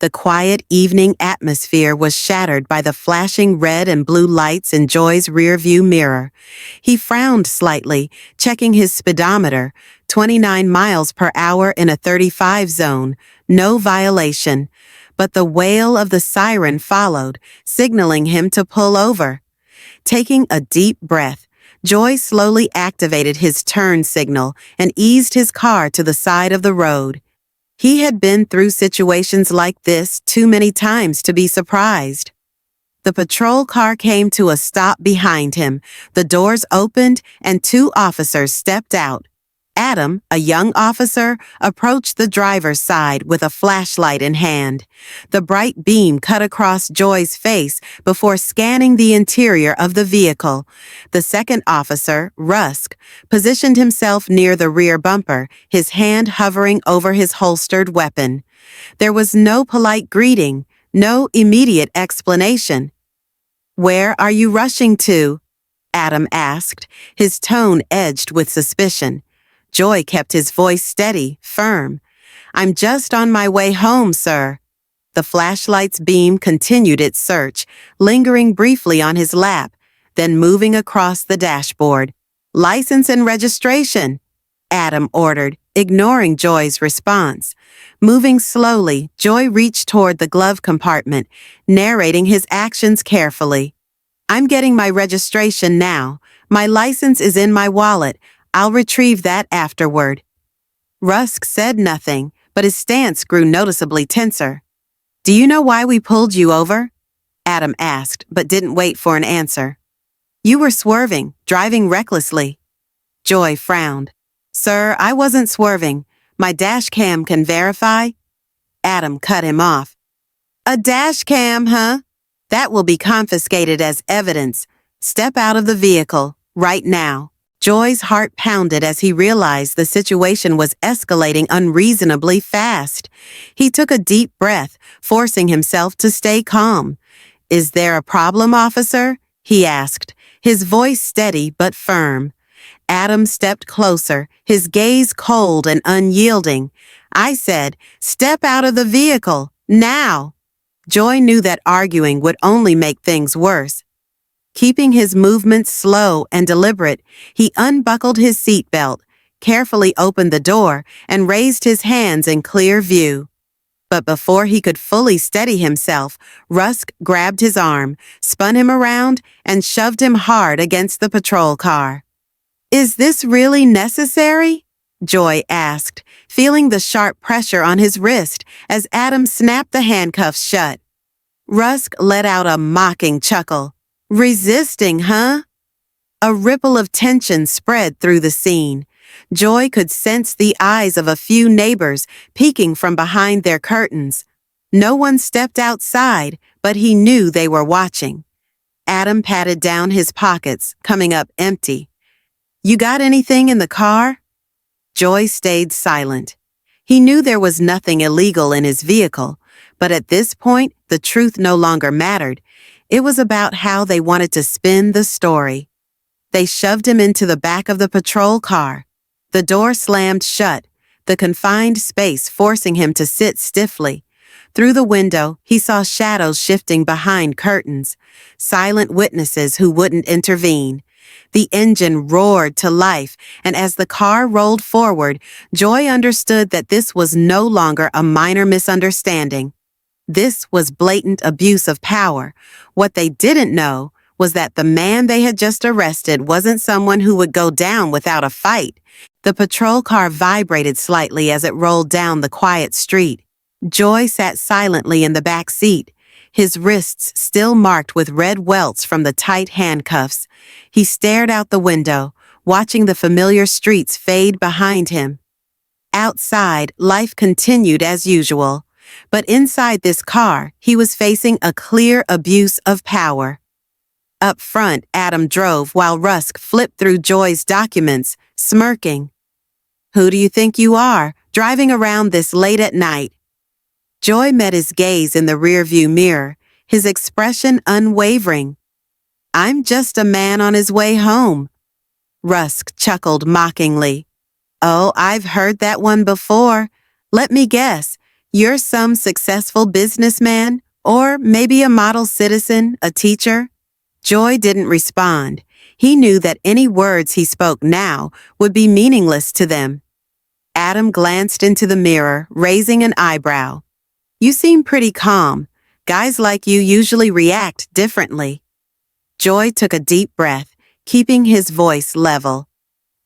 The quiet evening atmosphere was shattered by the flashing red and blue lights in Joy's rearview mirror. He frowned slightly, checking his speedometer, 29 miles per hour in a 35 zone, no violation. But the wail of the siren followed, signaling him to pull over. Taking a deep breath, Joy slowly activated his turn signal and eased his car to the side of the road. He had been through situations like this too many times to be surprised. The patrol car came to a stop behind him, the doors opened, and two officers stepped out. Adam, a young officer, approached the driver's side with a flashlight in hand. The bright beam cut across Joy's face before scanning the interior of the vehicle. The second officer, Rusk, positioned himself near the rear bumper, his hand hovering over his holstered weapon. There was no polite greeting, no immediate explanation. "Where are you rushing to?" Adam asked, his tone edged with suspicion. Joy kept his voice steady, firm. "I'm just on my way home, sir." The flashlight's beam continued its search, lingering briefly on his lap, then moving across the dashboard. "License and registration," Adam ordered, ignoring Joy's response. Moving slowly, Joy reached toward the glove compartment, narrating his actions carefully. "I'm getting my registration now. My license is in my wallet. I'll retrieve that afterward." Rusk said nothing, but his stance grew noticeably tenser. "Do you know why we pulled you over?" Adam asked, but didn't wait for an answer. "You were swerving, driving recklessly." Joy frowned. "Sir, I wasn't swerving. My dash cam can verify." Adam cut him off. "A dash cam, huh? That will be confiscated as evidence. Step out of the vehicle, right now." Joy's heart pounded as he realized the situation was escalating unreasonably fast. He took a deep breath, forcing himself to stay calm. "Is there a problem, officer?" he asked, his voice steady but firm. Adam stepped closer, his gaze cold and unyielding. "I said, step out of the vehicle, now." Joy knew that arguing would only make things worse. Keeping his movements slow and deliberate, he unbuckled his seatbelt, carefully opened the door, and raised his hands in clear view. But before he could fully steady himself, Rusk grabbed his arm, spun him around, and shoved him hard against the patrol car. "Is this really necessary?" Joy asked, feeling the sharp pressure on his wrist as Adam snapped the handcuffs shut. Rusk let out a mocking chuckle. "Resisting, huh?" A ripple of tension spread through the scene. Joy could sense the eyes of a few neighbors peeking from behind their curtains. No one stepped outside, but he knew they were watching. Adam patted down his pockets, coming up empty. "You got anything in the car?" Joy stayed silent. He knew there was nothing illegal in his vehicle, but at this point, the truth no longer mattered. It was about how they wanted to spin the story. They shoved him into the back of the patrol car. The door slammed shut, the confined space forcing him to sit stiffly. Through the window, he saw shadows shifting behind curtains, silent witnesses who wouldn't intervene. The engine roared to life, and as the car rolled forward, Joy understood that this was no longer a minor misunderstanding. This was blatant abuse of power. What they didn't know was that the man they had just arrested wasn't someone who would go down without a fight. The patrol car vibrated slightly as it rolled down the quiet street. Joy sat silently in the back seat, his wrists still marked with red welts from the tight handcuffs. He stared out the window, watching the familiar streets fade behind him. Outside, life continued as usual. But inside this car, he was facing a clear abuse of power. Up front, Adam drove while Rusk flipped through Joy's documents, smirking. "Who do you think you are, driving around this late at night?" Joy met his gaze in the rearview mirror, his expression unwavering. "I'm just a man on his way home." Rusk chuckled mockingly. "Oh, I've heard that one before. Let me guess. You're some successful businessman, or maybe a model citizen, a teacher? Joy didn't respond. He knew that any words he spoke now would be meaningless to them. Adam glanced into the mirror, raising an eyebrow. You seem pretty calm. Guys like you usually react differently. Joy took a deep breath, keeping his voice level.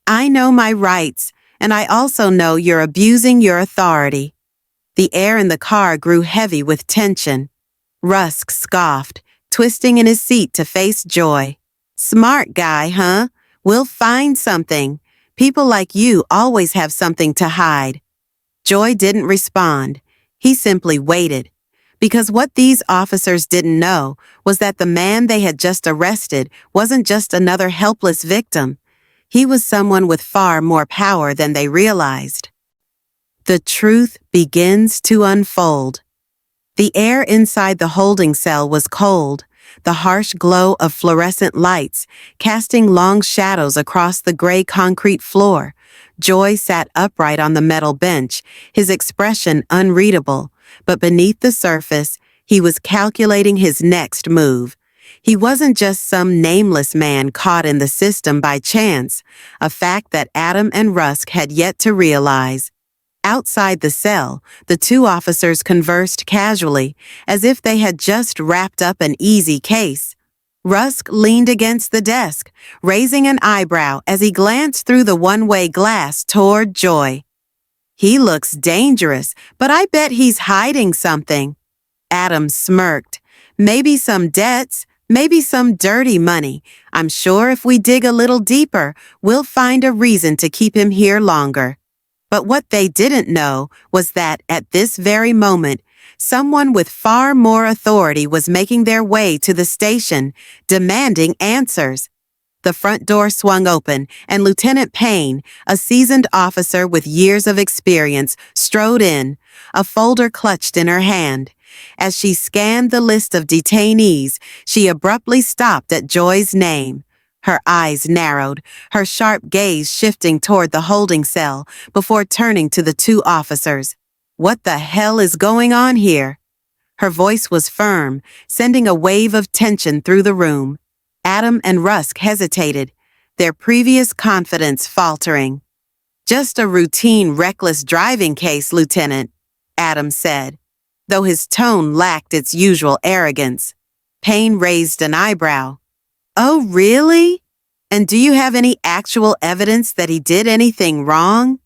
I know my rights, and I also know you're abusing your authority. The air in the car grew heavy with tension. Rusk scoffed, twisting in his seat to face Joy. Smart guy, huh? We'll find something. People like you always have something to hide. Joy didn't respond. He simply waited. Because what these officers didn't know was that the man they had just arrested wasn't just another helpless victim. He was someone with far more power than they realized. The truth begins to unfold. The air inside the holding cell was cold, the harsh glow of fluorescent lights casting long shadows across the gray concrete floor. Joy sat upright on the metal bench, his expression unreadable, but beneath the surface, he was calculating his next move. He wasn't just some nameless man caught in the system by chance, a fact that Adam and Rusk had yet to realize. Outside the cell, the two officers conversed casually, as if they had just wrapped up an easy case. Rusk leaned against the desk, raising an eyebrow as he glanced through the one-way glass toward Joy. He looks dangerous, but I bet he's hiding something. Adam smirked. Maybe some debts, maybe some dirty money. I'm sure if we dig a little deeper, we'll find a reason to keep him here longer. But what they didn't know was that, at this very moment, someone with far more authority was making their way to the station, demanding answers. The front door swung open, and Lieutenant Payne, a seasoned officer with years of experience, strode in, a folder clutched in her hand. As she scanned the list of detainees, she abruptly stopped at Joy's name. Her eyes narrowed, her sharp gaze shifting toward the holding cell before turning to the two officers. What the hell is going on here? Her voice was firm, sending a wave of tension through the room. Adam and Rusk hesitated, their previous confidence faltering. Just a routine reckless driving case, Lieutenant, Adam said, though his tone lacked its usual arrogance. Payne raised an eyebrow. Oh, really? And do you have any actual evidence that he did anything wrong?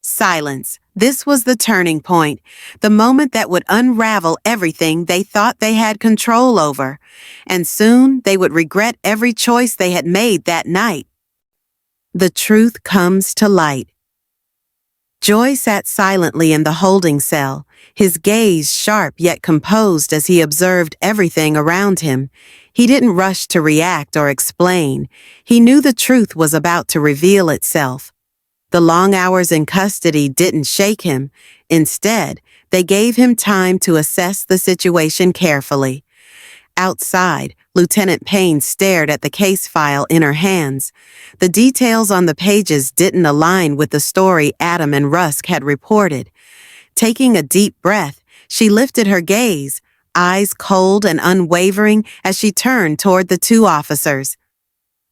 Silence. This was the turning point, the moment that would unravel everything they thought they had control over, and soon they would regret every choice they had made that night. The truth comes to light. Joy sat silently in the holding cell, his gaze sharp yet composed as he observed everything around him. He didn't rush to react or explain. He knew the truth was about to reveal itself. The long hours in custody didn't shake him. Instead, they gave him time to assess the situation carefully. Outside, Lieutenant Payne stared at the case file in her hands. The details on the pages didn't align with the story Adam and Rusk had reported. Taking a deep breath, she lifted her gaze, eyes cold and unwavering as she turned toward the two officers.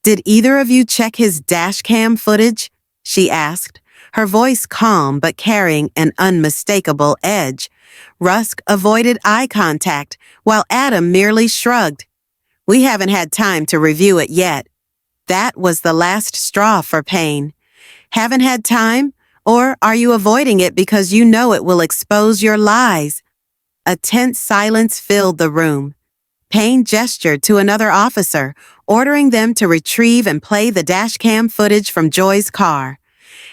Did either of you check his dashcam footage? She asked, her voice calm but carrying an unmistakable edge. Rusk avoided eye contact, while Adam merely shrugged. We haven't had time to review it yet. That was the last straw for Payne. Haven't had time? Or are you avoiding it because you know it will expose your lies? A tense silence filled the room. Payne gestured to another officer, ordering them to retrieve and play the dashcam footage from Joy's car.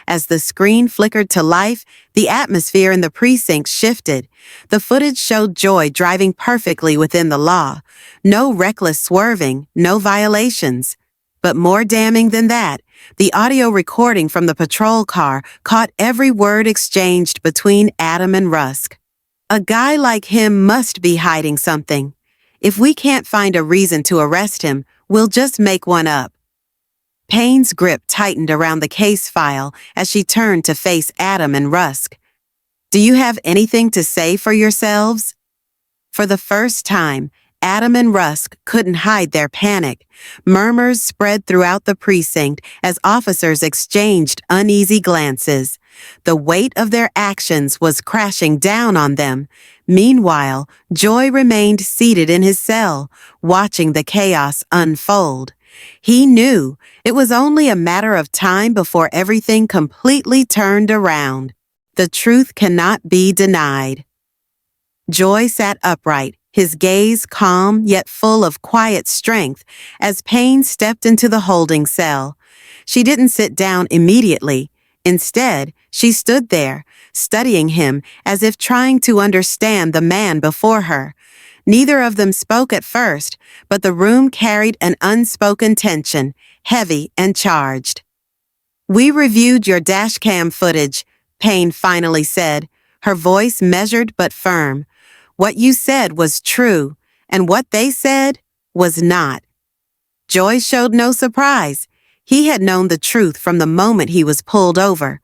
As the screen flickered to life, the atmosphere in the precinct shifted. The footage showed Joy driving perfectly within the law. No reckless swerving, no violations. But more damning than that, the audio recording from the patrol car caught every word exchanged between Adam and Rusk. A guy like him must be hiding something. If we can't find a reason to arrest him, we'll just make one up. Payne's grip tightened around the case file as she turned to face Adam and Rusk. Do you have anything to say for yourselves? For the first time, Adam and Rusk couldn't hide their panic. Murmurs spread throughout the precinct as officers exchanged uneasy glances. The weight of their actions was crashing down on them. Meanwhile, Joy remained seated in his cell, watching the chaos unfold. He knew it was only a matter of time before everything completely turned around. The truth cannot be denied. Joy sat upright, his gaze calm yet full of quiet strength, as Payne stepped into the holding cell. She didn't sit down immediately. Instead, she stood there, studying him as if trying to understand the man before her. Neither of them spoke at first, but the room carried an unspoken tension, heavy and charged. "We reviewed your dashcam footage," Payne finally said, her voice measured but firm. "What you said was true, and what they said was not." Joy showed no surprise. He had known the truth from the moment he was pulled over.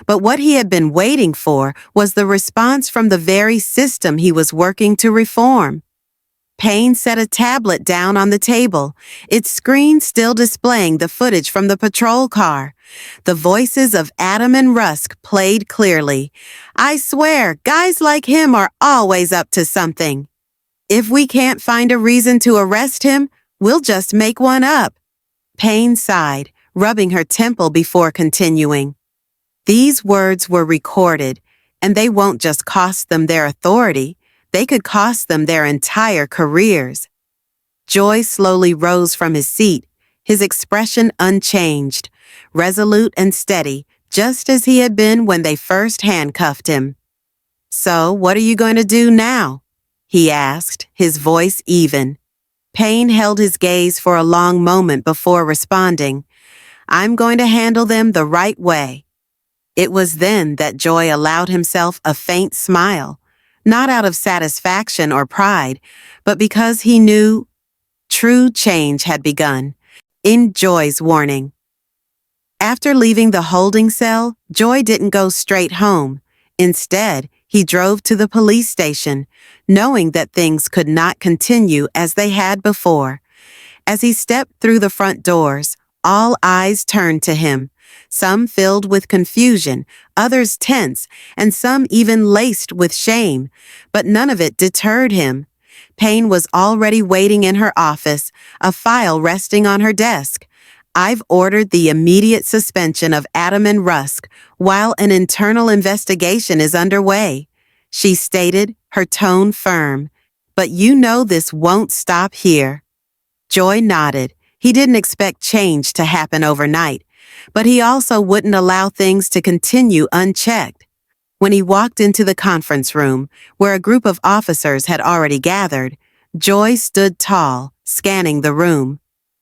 But what he had been waiting for was the response from the very system he was working to reform. Payne set a tablet down on the table, its screen still displaying the footage from the patrol car. The voices of Adam and Rusk played clearly. "I swear, guys like him are always up to something. If we can't find a reason to arrest him, we'll just make one up." Payne sighed, rubbing her temple before continuing. These words were recorded, and they won't just cost them their authority. They could cost them their entire careers. Joy slowly rose from his seat, his expression unchanged, resolute and steady, just as he had been when they first handcuffed him. "So, what are you going to do now?" he asked, his voice even. Payne held his gaze for a long moment before responding. "I'm going to handle them the right way." It was then that Joy allowed himself a faint smile, not out of satisfaction or pride, but because he knew true change had begun. In Joy's warning. After leaving the holding cell, Joy didn't go straight home. Instead, he drove to the police station, knowing that things could not continue as they had before. As he stepped through the front doors, all eyes turned to him, some filled with confusion, others tense, and some even laced with shame, but none of it deterred him. Payne was already waiting in her office, a file resting on her desk. "I've ordered the immediate suspension of Adam and Rusk while an internal investigation is underway," she stated, her tone firm. "But you know this won't stop here." Joy nodded. He didn't expect change to happen overnight, but he also wouldn't allow things to continue unchecked. When he walked into the conference room, where a group of officers had already gathered, Joy stood tall, scanning the room.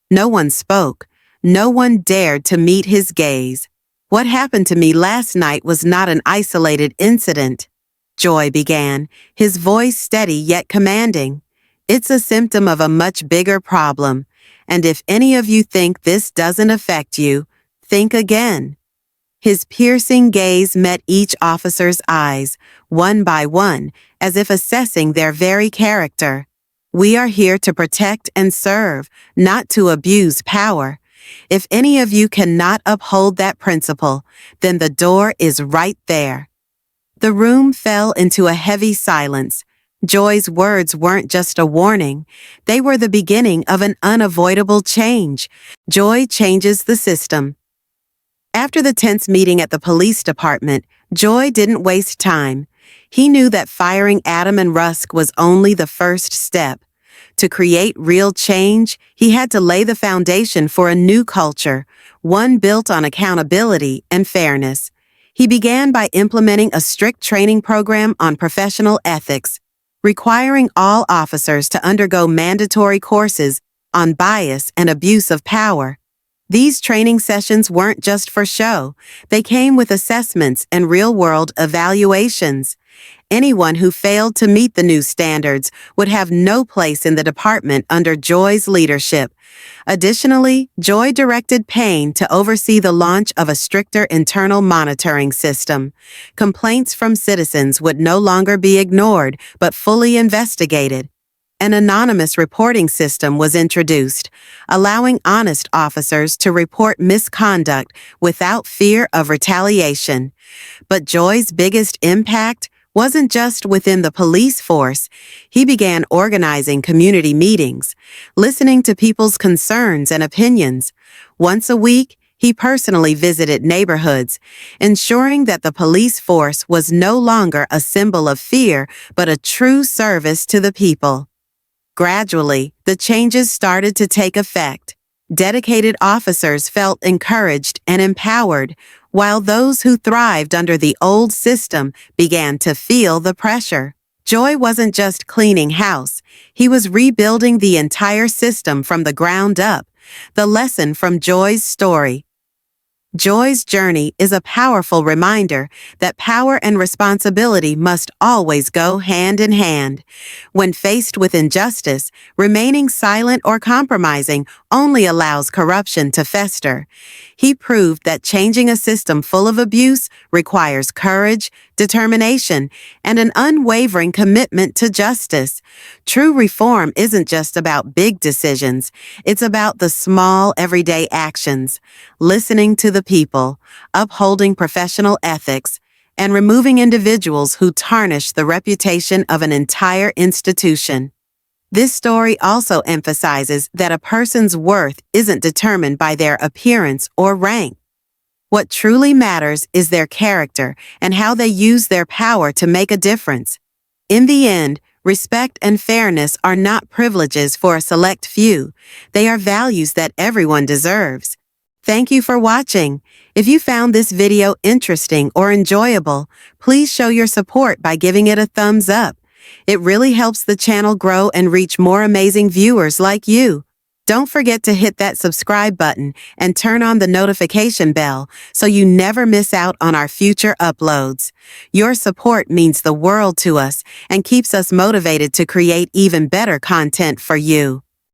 No one spoke. No one dared to meet his gaze. "What happened to me last night was not an isolated incident," Joy began, his voice steady yet commanding. "It's a symptom of a much bigger problem, and if any of you think this doesn't affect you, think again." His piercing gaze met each officer's eyes, one by one, as if assessing their very character. "We are here to protect and serve, not to abuse power. If any of you cannot uphold that principle, then the door is right there." The room fell into a heavy silence. Joy's words weren't just a warning. They were the beginning of an unavoidable change. Joy changes the system. After the tense meeting at the police department, Joy didn't waste time. He knew that firing Adam and Rusk was only the first step. To create real change, he had to lay the foundation for a new culture, one built on accountability and fairness. He began by implementing a strict training program on professional ethics, requiring all officers to undergo mandatory courses on bias and abuse of power. These training sessions weren't just for show. They came with assessments and real-world evaluations. Anyone who failed to meet the new standards would have no place in the department under Joy's leadership. Additionally, Joy directed Payne to oversee the launch of a stricter internal monitoring system. Complaints from citizens would no longer be ignored, but fully investigated. An anonymous reporting system was introduced, allowing honest officers to report misconduct without fear of retaliation. But Joy's biggest impact wasn't just within the police force. He began organizing community meetings, listening to people's concerns and opinions. Once a week, he personally visited neighborhoods, ensuring that the police force was no longer a symbol of fear, but a true service to the people. Gradually, the changes started to take effect. Dedicated officers felt encouraged and empowered, while those who thrived under the old system began to feel the pressure. Joy wasn't just cleaning house, he was rebuilding the entire system from the ground up. The lesson from Joy's story. Joy's journey is a powerful reminder that power and responsibility must always go hand in hand. When faced with injustice, remaining silent or compromising only allows corruption to fester. He proved that changing a system full of abuse requires courage, determination, and an unwavering commitment to justice. True reform isn't just about big decisions, it's about the small, everyday actions, listening to the people, upholding professional ethics, and removing individuals who tarnish the reputation of an entire institution. This story also emphasizes that a person's worth isn't determined by their appearance or rank. What truly matters is their character and how they use their power to make a difference. In the end, respect and fairness are not privileges for a select few. They are values that everyone deserves. Thank you for watching. If you found this video interesting or enjoyable, please show your support by giving it a thumbs up. It really helps the channel grow and reach more amazing viewers like you. Don't forget to hit that subscribe button and turn on the notification bell so you never miss out on our future uploads. Your support means the world to us and keeps us motivated to create even better content for you.